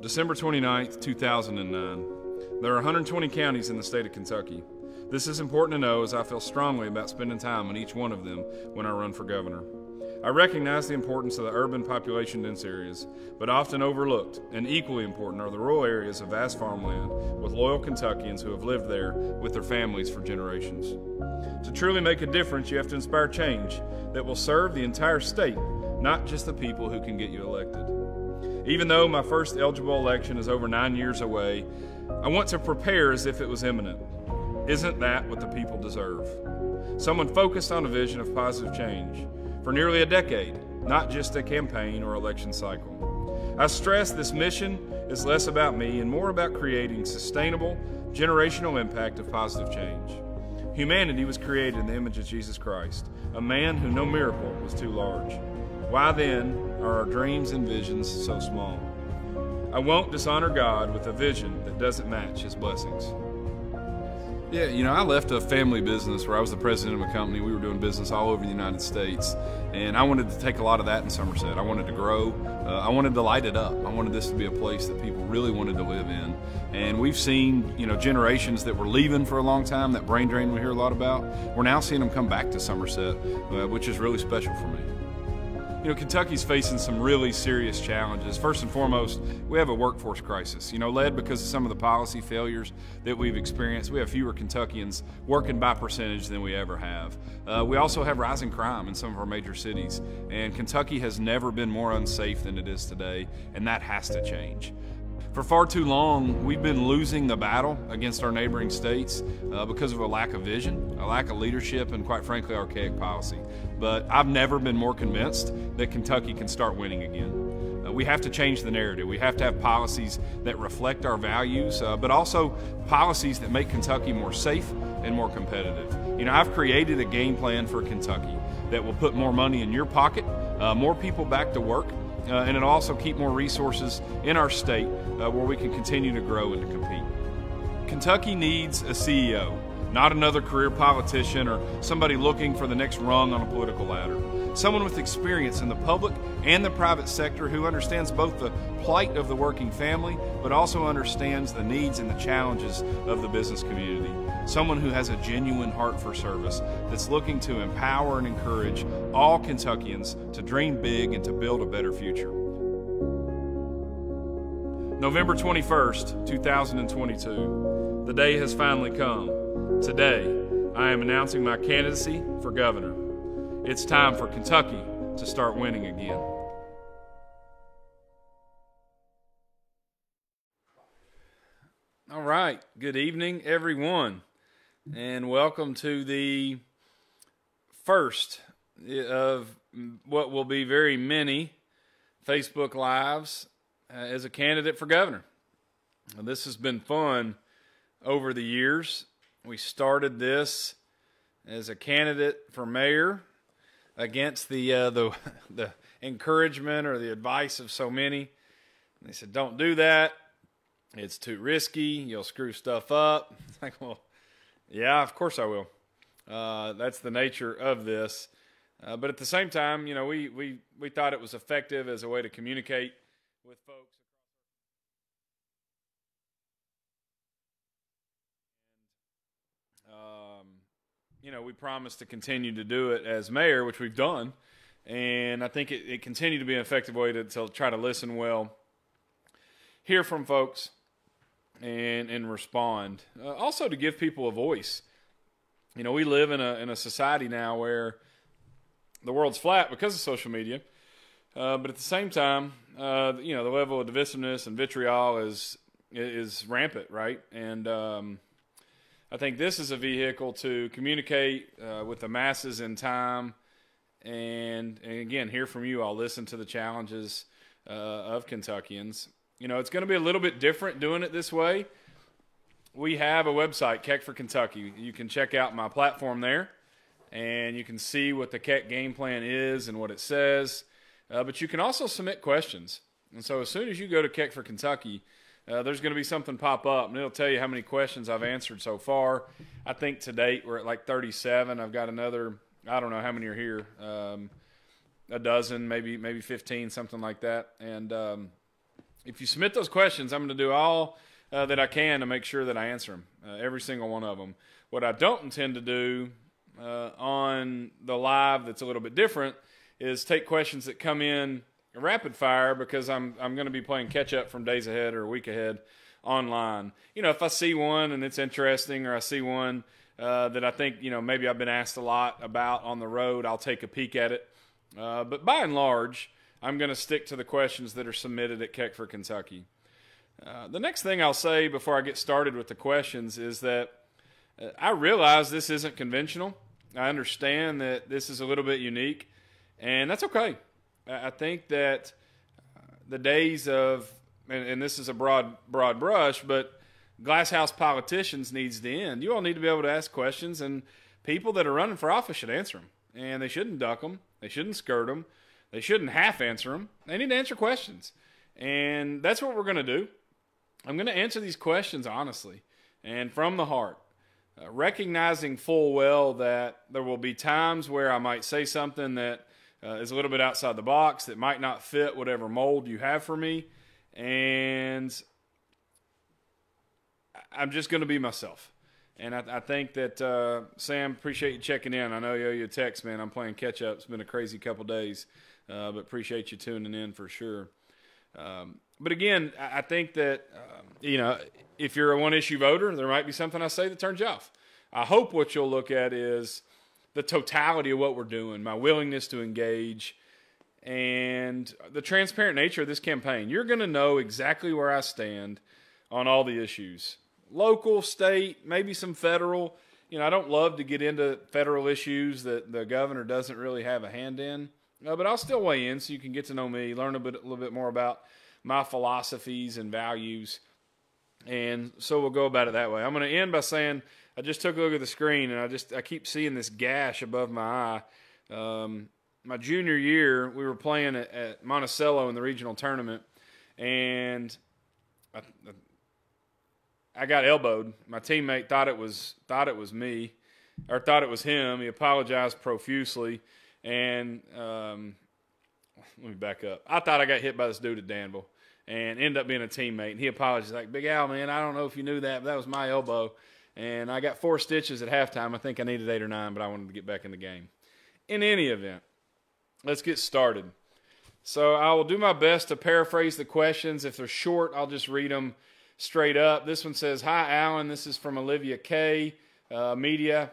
December 29th, 2009. There are 120 counties in the state of Kentucky. This is important to know as I feel strongly about spending time in each one of them when I run for governor. I recognize the importance of the urban population-dense areas, but often overlooked and equally important are the rural areas of vast farmland with loyal Kentuckians who have lived there with their families for generations. To truly make a difference, you have to inspire change that will serve the entire state, not just the people who can get you elected. Even though my first eligible election is over 9 years away, I want to prepare as if it was imminent. Isn't that what the people deserve? Someone focused on a vision of positive change for nearly a decade, not just a campaign or election cycle. I stress this mission is less about me and more about creating sustainable, generational impact of positive change. Humanity was created in the image of Jesus Christ, a man who no miracle was too large. Why then are our dreams and visions so small? I won't dishonor God with a vision that doesn't match His blessings. Yeah, I left a family business where I was the president of a company. We were doing business all over the United States, and I wanted to take a lot of that in Somerset. I wanted to grow. I wanted to light it up. I wanted this to be a place that people really wanted to live in. And we've seen, generations that were leaving for a long time, that brain drain we hear a lot about. We're now seeing them come back to Somerset, which is really special for me. Kentucky's facing some really serious challenges. First and foremost, we have a workforce crisis, led because of some of the policy failures that we've experienced. We have fewer Kentuckians working by percentage than we ever have. We also have rising crime in some of our major cities, and Kentucky has never been more unsafe than it is today, and that has to change. For far too long, we've been losing the battle against our neighboring states because of a lack of vision, a lack of leadership, and quite frankly, archaic policy. But I've never been more convinced that Kentucky can start winning again. We have to change the narrative. We have to have policies that reflect our values, but also policies that make Kentucky more safe and more competitive. I've created a game plan for Kentucky that will put more money in your pocket, more people back to work, and it'll also keep more resources in our state where we can continue to grow and to compete. Kentucky needs a CEO, not another career politician or somebody looking for the next rung on a political ladder. Someone with experience in the public and the private sector who understands both the plight of the working family, but also understands the needs and the challenges of the business community. Someone who has a genuine heart for service, that's looking to empower and encourage all Kentuckians to dream big and to build a better future. November 21st, 2022. The day has finally come. Today, I am announcing my candidacy for governor. It's time for Kentucky to start winning again. All right, good evening, everyone, and welcome to the first of what will be very many Facebook Lives as a candidate for governor. This has been fun over the years. We started this as a candidate for mayor against the encouragement or the advice of so many. They said, don't do that. It's too risky. You'll screw stuff up. It's like, well, yeah, of course I will. That's the nature of this. But at the same time, we thought it was effective as a way to communicate with folks. We promised to continue to do it as mayor, which we've done. And I think it continued to be an effective way to try to listen well, hear from folks, and respond. Also to give people a voice. We live in a society now where the world's flat because of social media, but at the same time, the level of divisiveness and vitriol is rampant, right? And I think this is a vehicle to communicate with the masses in time, and again, hear from you all, listen to the challenges of Kentuckians. It's going to be a little bit different doing it this way. We have a website, Keck for Kentucky. You can check out my platform there, and you can see what the Keck game plan is and what it says. But you can also submit questions. And so as soon as you go to Keck for Kentucky, there's going to be something pop up, and it'll tell you how many questions I've answered so far. I think to date we're at like 37. I've got another, I don't know how many are here, a dozen, maybe 15, something like that. And if you submit those questions, I'm going to do all that I can to make sure that I answer them, every single one of them. What I don't intend to do on the live that's a little bit different is take questions that come in rapid fire, because I'm going to be playing catch up from days ahead or a week ahead online. You know, if I see one and it's interesting, or I see one that I think, you know, maybe I've been asked a lot about on the road, I'll take a peek at it. But by and large, I'm going to stick to the questions that are submitted at Keck for Kentucky. The next thing I'll say before I get started with the questions is that I realize this isn't conventional. I understand that this is a little bit unique, and that's okay. I think that the days of, and this is a broad brush, but glasshouse politicians needs to end. You all need to be able to ask questions, and people that are running for office should answer them. And they shouldn't duck them. They shouldn't skirt them. They shouldn't half answer them. They need to answer questions. And that's what we're going to do. I'm going to answer these questions honestly and from the heart, recognizing full well that there will be times where I might say something that is a little bit outside the box, that might not fit whatever mold you have for me, and I'm just going to be myself. And I think that, Sam, appreciate you checking in. I know you owe you a text, man. I'm playing catch-up. It's been a crazy couple days, but appreciate you tuning in for sure. But again, I think that, you know, if you're a one-issue voter, there might be something I say that turns you off. I hope what you'll look at is the totality of what we're doing, my willingness to engage, and the transparent nature of this campaign. You're going to know exactly where I stand on all the issues. Local, state, maybe some federal. You know, I don't love to get into federal issues that the governor doesn't really have a hand in, but I'll still weigh in so you can get to know me, learn a little bit more about my philosophies and values, and so we'll go about it that way. I'm going to end by saying I just took a look at the screen, and I keep seeing this gash above my eye. My junior year, we were playing at Monticello in the regional tournament, and I got elbowed. My teammate thought it was me, or thought it was him. He apologized profusely, and let me back up. I thought I got hit by this dude at Danville, and ended up being a teammate. And he apologized, like, "Big Al, man, I don't know if you knew that, but that was my elbow." And I got 4 stitches at halftime. I think I needed 8 or 9, but I wanted to get back in the game. In any event, let's get started. So I will do my best to paraphrase the questions. If they're short, I'll just read them straight up. This one says, "Hi, Alan. This is from Olivia K, media,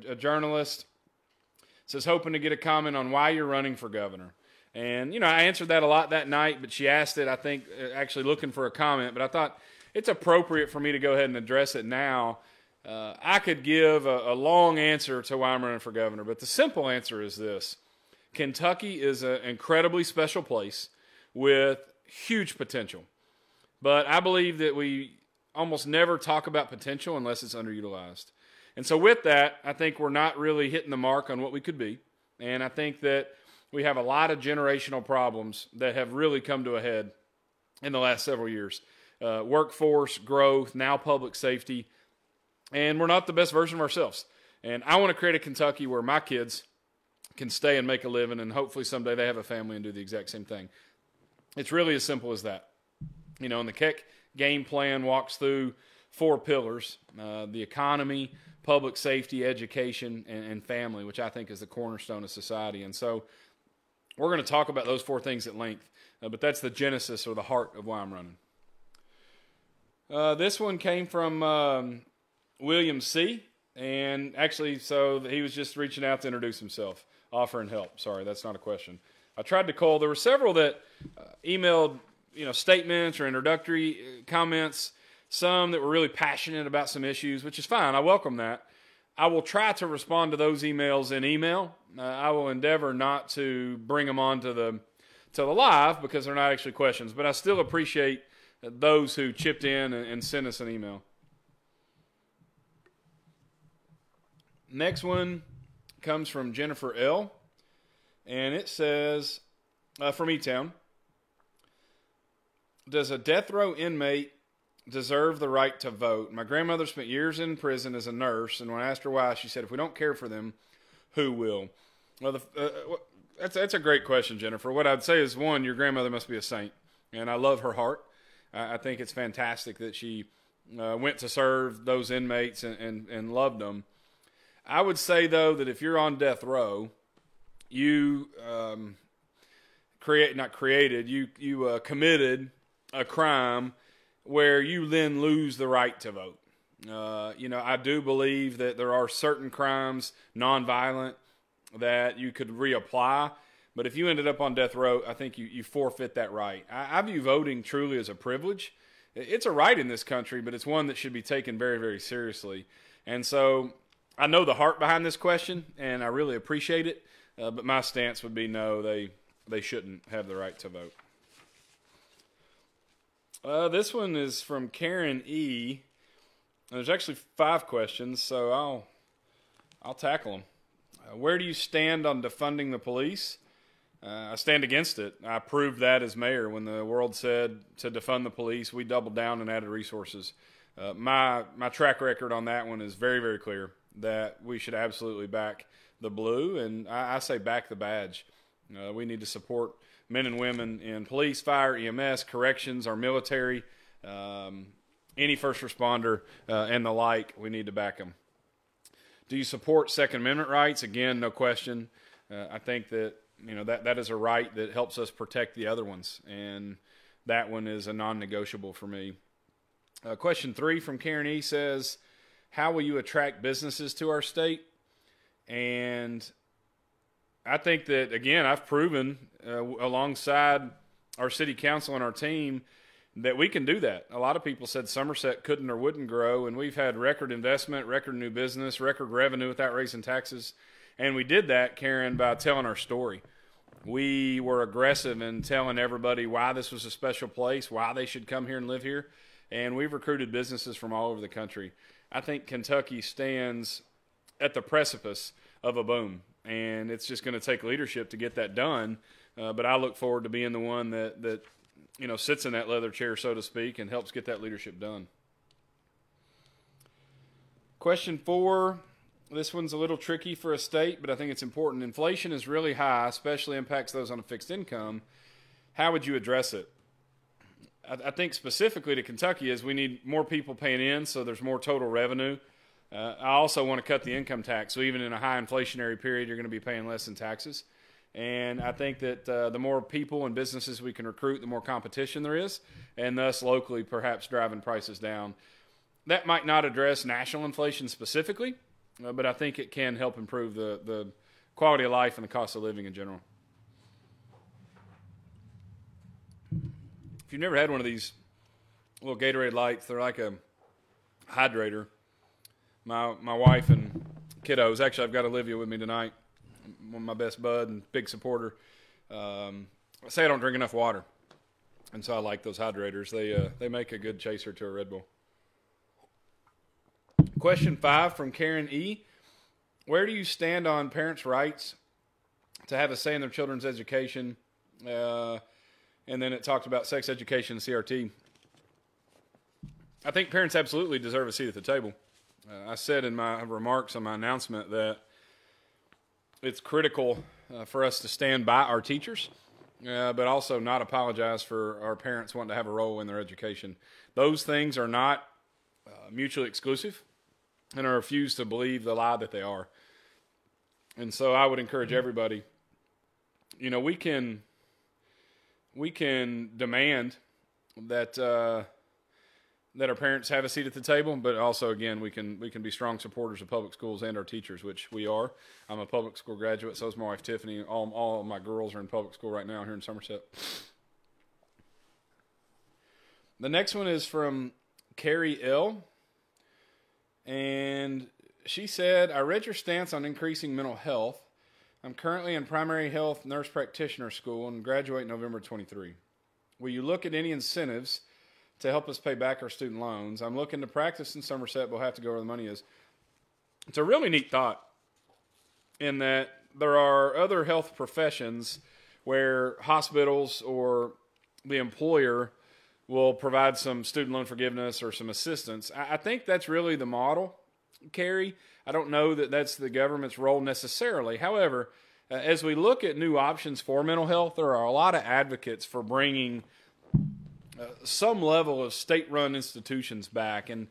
a journalist. Says, hoping to get a comment on why you're running for governor." And, you know, I answered that a lot that night, but she asked it, I think, actually looking for a comment. But I thought it's appropriate for me to go ahead and address it now. I could give a long answer to why I'm running for governor, but the simple answer is this. Kentucky is an incredibly special place with huge potential. But I believe that we almost never talk about potential unless it's underutilized. And so with that, I think we're not really hitting the mark on what we could be. And I think that we have a lot of generational problems that have really come to a head in the last several years. Workforce, growth, now public safety. And we're not the best version of ourselves. And I want to create a Kentucky where my kids can stay and make a living, and hopefully someday they have a family and do the exact same thing. It's really as simple as that. You know, and the Keck game plan walks through 4 pillars, the economy, public safety, education, and family, which I think is the cornerstone of society. And so we're going to talk about those 4 things at length, but that's the genesis or the heart of why I'm running. This one came from William C., and actually, so he was just reaching out to introduce himself, offering help. Sorry, that's not a question. I tried to call. There were several that emailed, you know, statements or introductory comments, some that were really passionate about some issues, which is fine. I welcome that. I will try to respond to those emails in email. I will endeavor not to bring them on to the live because they're not actually questions, but I still appreciate those who chipped in and sent us an email. Next one comes from Jennifer L., and it says, from E-Town, does a death row inmate deserve the right to vote? My grandmother spent years in prison as a nurse, and when I asked her why, she said, if we don't care for them, who will? Well, that's a great question, Jennifer. What I'd say is, one, your grandmother must be a saint. and I love her heart. I think it's fantastic that she went to serve those inmates and loved them. I would say, though, that if you're on death row, you committed a crime where you then lose the right to vote. I do believe that there are certain crimes, nonviolent, that you could reapply. But if you ended up on death row, I think you forfeit that right. I view voting truly as a privilege. It's a right in this country, but it's one that should be taken very, very seriously. And so I know the heart behind this question, and I really appreciate it. But my stance would be no, they shouldn't have the right to vote. This one is from Karen E. There's actually 5 questions, so I'll tackle them. Where do you stand on defunding the police? I stand against it. I proved that as mayor. When the world said to defund the police, we doubled down and added resources. My track record on that one is very, very clear, that we should absolutely back the blue, and I say back the badge. We need to support men and women in police, fire, EMS, corrections, our military, any first responder, and the like. We need to back them. Do you support Second Amendment rights? Again, no question. I think that that is a right that helps us protect the other ones, and that one is a non-negotiable for me. Question 3 from Karen E. says, how will you attract businesses to our state? And I think that, again, I've proven alongside our city council and our team that we can do that. A lot of people said Somerset couldn't or wouldn't grow, and we've had record investment, record new business, record revenue without raising taxes. And we did that, Karen, by telling our story. We were aggressive in telling everybody why this was a special place, why they should come here and live here. And we've recruited businesses from all over the country. I think Kentucky stands at the precipice of a boom, and it's just going to take leadership to get that done. But I look forward to being the one that sits in that leather chair, so to speak, and helps get that leadership done. Question 4. This one's a little tricky for a state, but I think it's important. Inflation is really high, especially impacts those on a fixed income. How would you address it? I think specifically to Kentucky is we need more people paying in, so there's more total revenue. I also want to cut the income tax, so even in a high inflationary period, you're going to be paying less in taxes. And I think that the more people and businesses we can recruit, the more competition there is, and thus locally perhaps driving prices down. That might not address national inflation specifically, but I think it can help improve the quality of life and the cost of living in general. If you've never had one of these little Gatorade lights, they're like a hydrator. My wife and kiddos, actually I've got Olivia with me tonight, one of my best bud and big supporter. I say I don't drink enough water, and so I like those hydrators. They make a good chaser to a Red Bull. Question 5 from Karen E. Where do you stand on parents' rights to have a say in their children's education? And then it talked about sex education and CRT. I think parents absolutely deserve a seat at the table. I said in my remarks on my announcement that it's critical for us to stand by our teachers, but also not apologize for our parents wanting to have a role in their education. Those things are not mutually exclusive, and I refuse to believe the lie that they are. And so I would encourage everybody, we can demand that that our parents have a seat at the table, but also, again, we can be strong supporters of public schools and our teachers, which we are. I'm a public school graduate, so is my wife Tiffany. All of my girls are in public school right now here in Somerset. The next one is from Carrie L. And she said, I read your stance on increasing mental health. I'm currently in primary health nurse practitioner school and graduate November 23. Will you look at any incentives to help us pay back our student loans? I'm looking to practice in Somerset, but we'll have to go where the money is. It's a really neat thought in that there are other health professions where hospitals or the employer will provide some student loan forgiveness or some assistance. I think that's really the model, Carrie. I don't know that that's the government's role necessarily. However, as we look at new options for mental health, there are a lot of advocates for bringing some level of state-run institutions back. And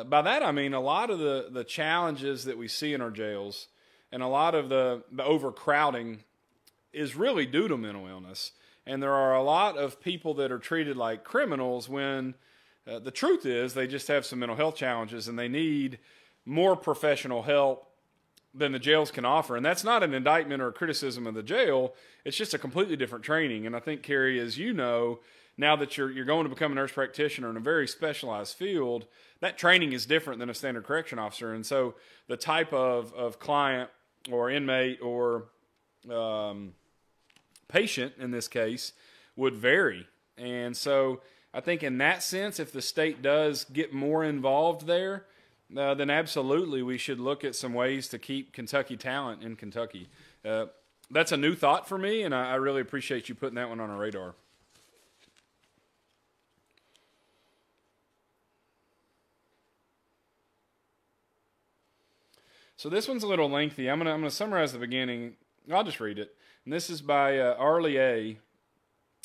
by that I mean a lot of the challenges that we see in our jails and a lot of the overcrowding is really due to mental illness. And there are a lot of people that are treated like criminals when the truth is they just have some mental health challenges and they need more professional help than the jails can offer. And that's not an indictment or a criticism of the jail. It's just a completely different training. And I think, Carrie, as you know, now that you're going to become a nurse practitioner in a very specialized field, that training is different than a standard correction officer. And so the type of client or inmate or patient in this case would vary. And so I think in that sense, if the state does get more involved there, then absolutely we should look at some ways to keep Kentucky talent in Kentucky. That's a new thought for me, and I really appreciate you putting that one on our radar. So this one's a little lengthy. I'm gonna summarize the beginning. I'll just read it. And this is by Arlie A.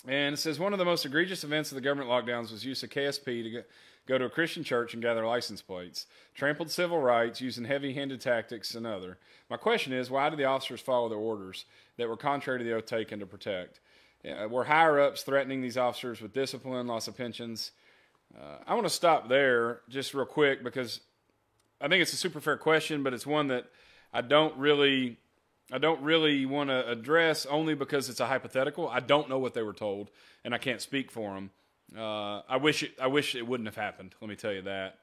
And it says, one of the most egregious events of the government lockdowns was use of KSP to go to a Christian church and gather license plates, trampled civil rights, using heavy-handed tactics and other. My question is, why did the officers follow their orders that were contrary to the oath taken to protect? Were higher-ups threatening these officers with discipline, loss of pensions? I want to stop there just real quick because I think it's a super fair question, but it's one that I don't really want to address only because it's a hypothetical. I don't know what they were told, and I can't speak for them. I wish it wouldn't have happened. Let me tell you that.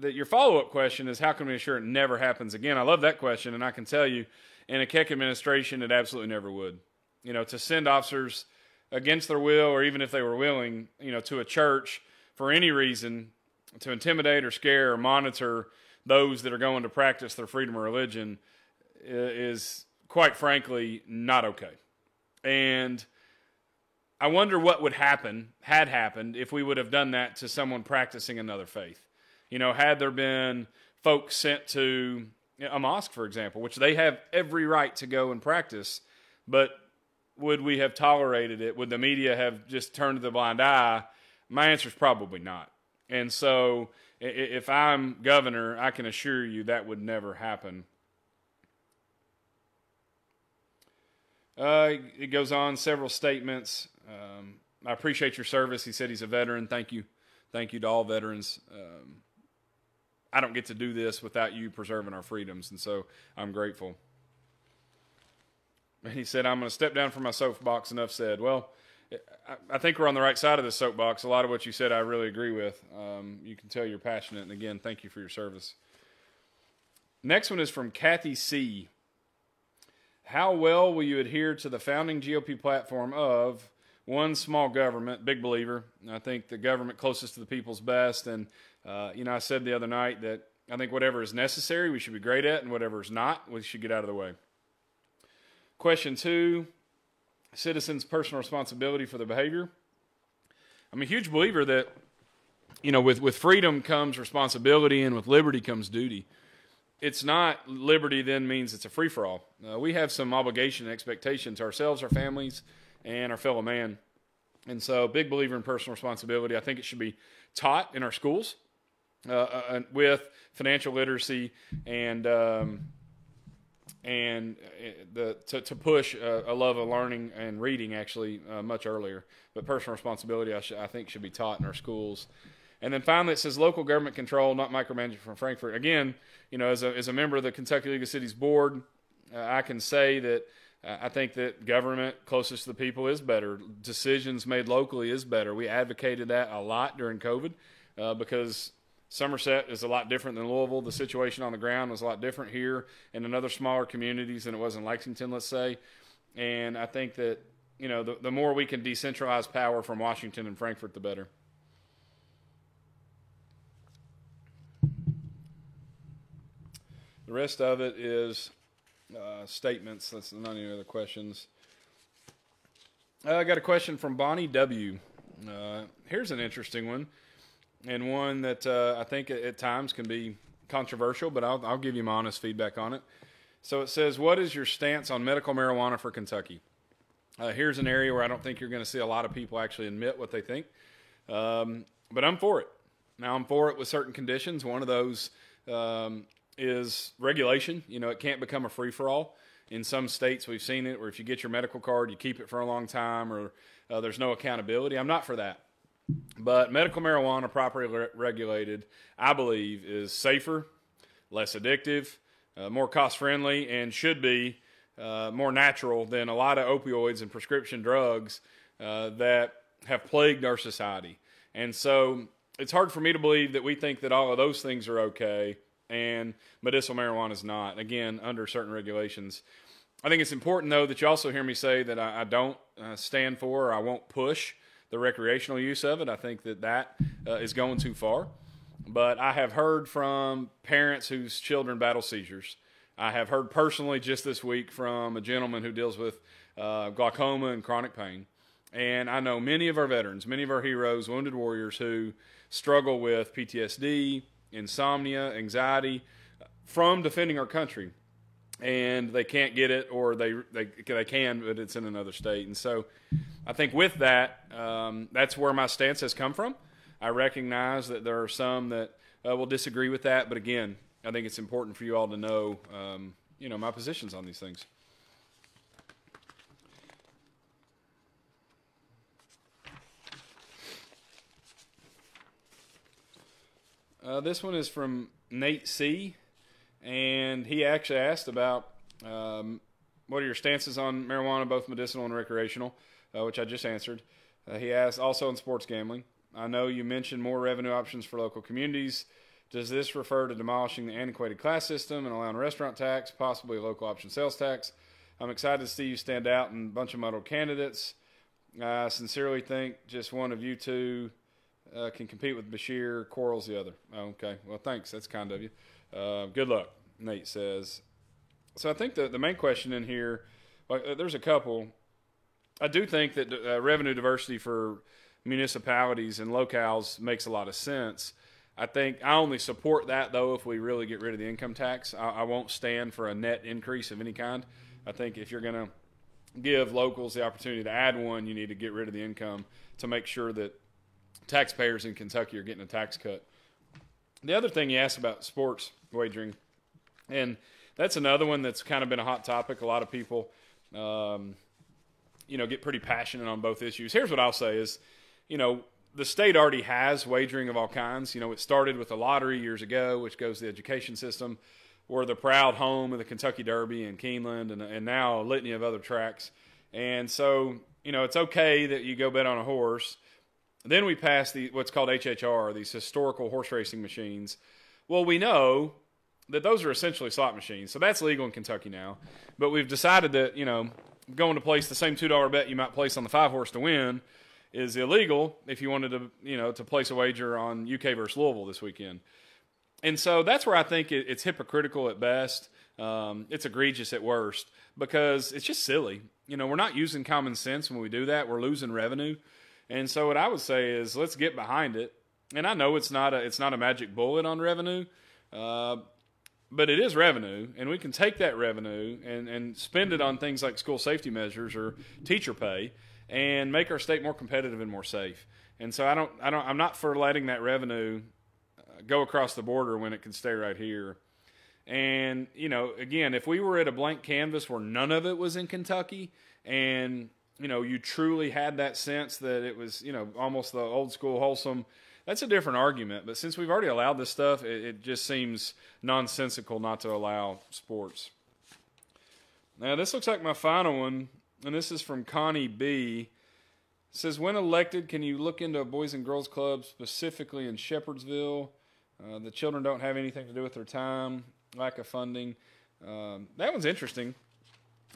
Your follow-up question is, how can we ensure it never happens again? I love that question, and I can tell you, in a Keck administration, it absolutely never would. You know, to send officers against their will, or even if they were willing, you know, to a church for any reason to intimidate or scare or monitor those that are going to practice their freedom of religion is, quite frankly, not okay. And I wonder what would happen, had happened, if we would have done that to someone practicing another faith. You know, had there been folks sent to a mosque, for example, which they have every right to go and practice, but would we have tolerated it? Would the media have just turned the blind eye? My answer is probably not. And so if I'm governor, I can assure you that would never happen. It goes on, several statements. I appreciate your service. He said he's a veteran. Thank you. Thank you to all veterans. I don't get to do this without you preserving our freedoms, and so I'm grateful. And he said, I'm going to step down from my soapbox. Enough said. Well, I think we're on the right side of this soapbox. A lot of what you said I really agree with. You can tell you're passionate, and again, thank you for your service. Next one is from Kathy C. How well will you adhere to the founding GOP platform of one, small government, big believer. I think the government closest to the people's best. And, you know, I said the other night that I think whatever is necessary, we should be great at, and whatever is not, we should get out of the way. Question 2, citizens' personal responsibility for their behavior. I'm a huge believer that, you know, with freedom comes responsibility, and with liberty comes duty. It's not liberty then means it's a free-for-all. We have some obligation and expectation to ourselves, our families, and our fellow man. And so, big believer in personal responsibility. I think it should be taught in our schools with financial literacy and to push a love of learning and reading actually much earlier. But personal responsibility, I think, should be taught in our schools. And then finally, it says local government control, not micromanagement from Frankfort. Again, you know, as a member of the Kentucky League of Cities board, I can say that I think that government closest to the people is better. Decisions made locally is better. We advocated that a lot during COVID because Somerset is a lot different than Louisville. The situation on the ground was a lot different here and in other smaller communities than it was in Lexington, let's say. And I think that, you know, the more we can decentralize power from Washington and Frankfort, the better. The rest of it is statements. That's not any other questions. I got a question from Bonnie W. Here's an interesting one, and one that I think at times can be controversial, but I'll give you my honest feedback on it. So it says, what is your stance on medical marijuana for Kentucky? Here's an area where I don't think you're going to see a lot of people actually admit what they think. But I'm for it. Now, I'm for it with certain conditions. One of those is regulation. It can't become a free-for-all. In some states, we've seen it where if you get your medical card, you keep it for a long time, or there's no accountability. I'm not for that. But medical marijuana, properly regulated, I believe, is safer, less addictive, more cost-friendly, and should be more natural than a lot of opioids and prescription drugs that have plagued our society. And so it's hard for me to believe that we think that all of those things are okay and medicinal marijuana is not, again, under certain regulations. I think it's important, though, that you also hear me say that I don't stand for or I won't push the recreational use of it. I think that is going too far. But I have heard from parents whose children battle seizures. I have heard personally just this week from a gentleman who deals with glaucoma and chronic pain. And I know many of our veterans, many of our heroes, wounded warriors who struggle with PTSD, insomnia, anxiety from defending our country. And they can't get it, or they can, but it's in another state. And so I think with that, that's where my stance has come from. I recognize that there are some that will disagree with that. But again, I think it's important for you all to know, my positions on these things. This one is from Nate C., and he actually asked about what are your stances on marijuana, both medicinal and recreational, which I just answered. He asked also on sports gambling. I know you mentioned more revenue options for local communities. Does this refer to demolishing the antiquated class system and allowing restaurant tax, possibly a local option sales tax? I'm excited to see you stand out in a bunch of muddled candidates. I sincerely think just one of you two can compete with Bashir. Quarles the other. Oh, okay. Well, thanks. That's kind of you. Good luck, Nate says. So I think the main question in here, there's a couple. I do think that revenue diversity for municipalities and locales makes a lot of sense. I think I only support that, though, if we really get rid of the income tax. I won't stand for a net increase of any kind. I think if you're going to give locals the opportunity to add one, you need to get rid of the income to make sure that taxpayers in Kentucky are getting a tax cut. The other thing you asked about sports wagering, and that's another one that's kind of been a hot topic. A lot of people, get pretty passionate on both issues. Here's what I'll say is, the state already has wagering of all kinds. It started with the lottery years ago, which goes to the education system. We're the proud home of the Kentucky Derby and Keeneland and now a litany of other tracks. And so, it's okay that you go bet on a horse. Then we passed what's called HHR, these historical horse racing machines. Well, we know that those are essentially slot machines. So that's legal in Kentucky now. But we've decided that, going to place the same $2 bet you might place on the 5-horse to win is illegal if you wanted to, to place a wager on UK versus Louisville this weekend. And so that's where I think it's hypocritical at best. It's egregious at worst because it's just silly. We're not using common sense when we do that. We're losing revenue. And so what I would say is let's get behind it. And I know it's not a magic bullet on revenue, but it is revenue, and we can take that revenue and spend it on things like school safety measures or teacher pay and make our state more competitive and more safe. And so I'm not for letting that revenue go across the border when it can stay right here. And, again, if we were at a blank canvas where none of it was in Kentucky and, you truly had that sense that it was, almost the old school wholesome, that's a different argument. But since we've already allowed this stuff, it just seems nonsensical not to allow sports. Now, this looks like my final one, and this is from Connie B. It says, when elected, can you look into a Boys and Girls Club, specifically in Shepherdsville? The children don't have anything to do with their time, lack of funding. That one's interesting.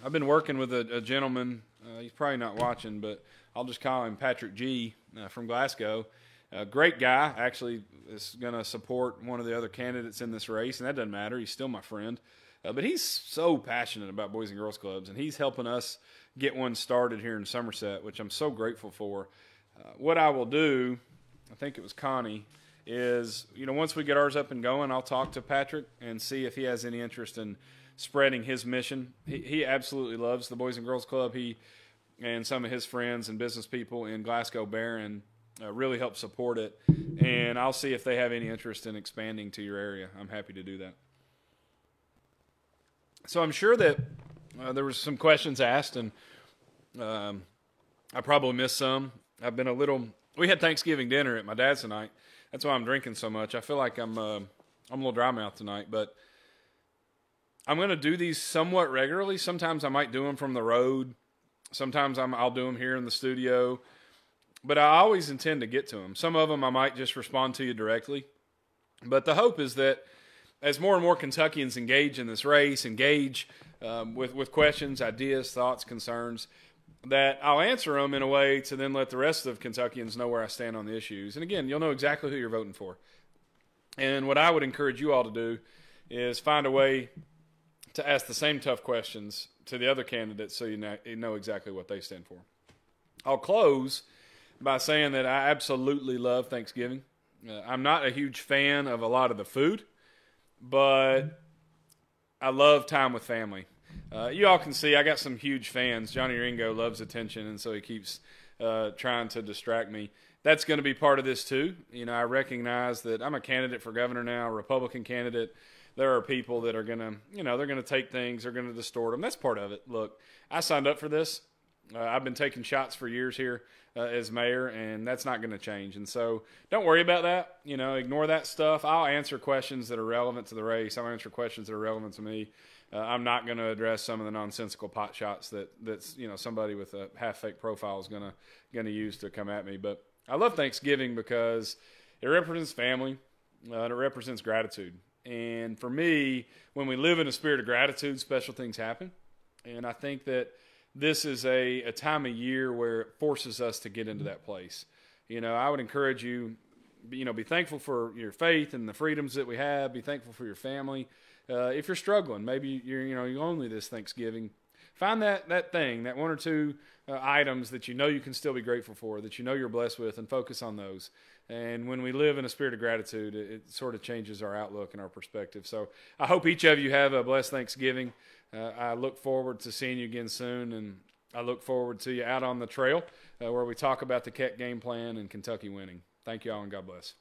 I've been working with a gentleman. He's probably not watching, but I'll just call him Patrick G. From Glasgow. A great guy. Actually is going to support one of the other candidates in this race, and that doesn't matter. He's still my friend. But he's so passionate about Boys and Girls Clubs, and he's helping us get one started here in Somerset, which I'm so grateful for. What I will do, I think it was Connie, is, once we get ours up and going, I'll talk to Patrick and see if he has any interest in spreading his mission. He absolutely loves the Boys and Girls Club. He and some of his friends and business people in Glasgow Barron really help support it. And I'll see if they have any interest in expanding to your area. I'm happy to do that. So I'm sure that there was some questions asked, and I probably missed some. I've been we had Thanksgiving dinner at my dad's tonight. That's why I'm drinking so much. I feel like I'm a little dry mouth tonight, but I'm going to do these somewhat regularly. Sometimes I might do them from the road. Sometimes I'll do them here in the studio. But I always intend to get to them. Some of them I might just respond to you directly. But the hope is that as more and more Kentuckians engage in this race, engage with questions, ideas, thoughts, concerns, that I'll answer them in a way to then let the rest of Kentuckians know where I stand on the issues. And again, you'll know exactly who you're voting for. And what I would encourage you all to do is find a way to ask the same tough questions to the other candidates so you know exactly what they stand for. I'll close by saying that I absolutely love Thanksgiving. I'm not a huge fan of a lot of the food, but I love time with family. You all can see I got some huge fans. Johnny Ringo loves attention, and so he keeps trying to distract me. That's going to be part of this too. You know, I recognize that I'm a candidate for governor now, a Republican candidate. There are people that are going to, they're going to take things, they're going to distort them. That's part of it. Look, I signed up for this. I've been taking shots for years here as mayor, and that's not going to change. And so don't worry about that. Ignore that stuff. I'll answer questions that are relevant to the race. I'll answer questions that are relevant to me. I'm not going to address some of the nonsensical pot shots that's somebody with a half-fake profile is going to use to come at me. But I love Thanksgiving because it represents family. And it represents gratitude. And for me, when we live in a spirit of gratitude, special things happen. And I think that this is a time of year where it forces us to get into that place. I would encourage you, be thankful for your faith and the freedoms that we have. Be thankful for your family. If you're struggling, maybe you're lonely this Thanksgiving, find that thing, that one or two items that you can still be grateful for, that you're blessed with, and focus on those. And when we live in a spirit of gratitude, it sort of changes our outlook and our perspective. So I hope each of you have a blessed Thanksgiving. I look forward to seeing you again soon, and I look forward to you out on the trail where we talk about the Keck game plan and Kentucky winning. Thank you all, and God bless.